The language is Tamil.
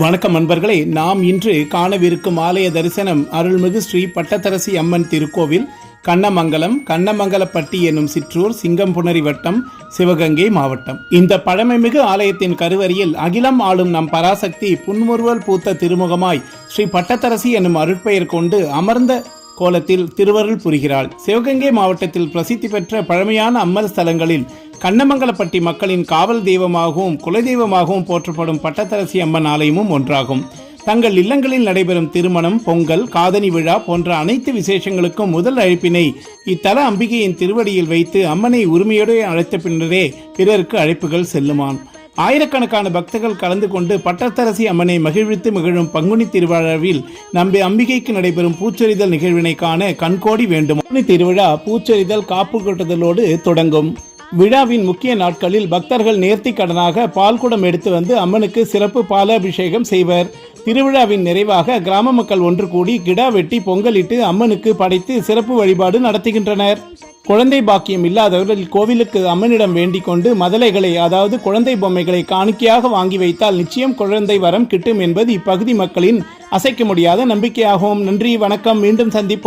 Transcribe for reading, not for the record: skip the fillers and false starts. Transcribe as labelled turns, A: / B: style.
A: வணக்கம் நண்பர்களே, நாம் இன்று காணவிருக்கும் ஆலய தரிசனம் அருள்மிகு ஸ்ரீ பட்டத்தரசி அம்மன் திருக்கோவில், கண்ணமங்கலம், கண்ணமங்கலப்பட்டி என்னும் சிற்றூர், சிங்கம்புணரி வட்டம், சிவகங்கை மாவட்டம். இந்த பழமைமிகு ஆலயத்தின் கருவறையில் அகிலம் ஆளும் நம் பராசக்தி புன்முறுவல் பூத்த திருமுகமாய் ஸ்ரீ பட்டத்தரசி என்னும் அருட்பெயர் கொண்டு அமர்ந்த கோலத்தில் திருவருள் புரிகிறாள். சிவகங்கை மாவட்டத்தில் பிரசித்தி பெற்ற பழமையான அம்மன் ஸ்தலங்களில் கண்ணமங்கலப்பட்டி மக்களின் காவல் தெய்வமாகவும் குலதெய்வமாகவும் போற்றப்படும் பட்டத்தரசி அம்மன் ஆலயமும் ஒன்றாகும். தங்கள் இல்லங்களில் நடைபெறும் திருமணம், பொங்கல், காதணி விழா போன்ற அனைத்து விசேஷங்களுக்கும் முதல் அழைப்பினை இத்தல அம்பிகையின் திருவடியில் வைத்து அம்மனை உரிமையோடு அழைத்த பின்னரே பிறருக்கு அழைப்புகள் செல்லுமாம். ஆயிரக்கணக்கான பக்தர்கள் கலந்து கொண்டு பட்டத்தரசி அம்மனை மகிழ்வித்து மகிழும் பங்குனி திருவிழாவில் நம்பி அம்பிகைக்கு நடைபெறும் பூச்சொரிதல் நிகழ்வினை காண கண்கோடி வேண்டும். பங்குனி திருவிழா பூச்சொரிதல், காப்பு கட்டுதலோடு தொடங்கும். விழாவின் முக்கிய நாட்களில் பக்தர்கள் நேர்த்தி கடனாக பால்குடம் எடுத்து வந்து அம்மனுக்கு சிறப்பு பாலாபிஷேகம் செய்வர். திருவிழாவின் நிறைவாக கிராம மக்கள் ஒன்று கூடி கிடா வெட்டி பொங்கலிட்டு அம்மனுக்கு படைத்து சிறப்பு வழிபாடு நடத்துகின்றனர். குழந்தை பாக்கியம் இல்லாதவர்கள் கோவிலுக்கு அம்மனிடம் வேண்டிக் கொண்டு மதலைகளை, அதாவது குழந்தை பொம்மைகளை காணிக்கையாக வாங்கி வைத்தால் நிச்சயம் குழந்தை வரம் கிட்டும் என்பது இப்பகுதி மக்களின் அசைக்க முடியாத நம்பிக்கையாகும். நன்றி, வணக்கம். மீண்டும் சந்திப்போம்.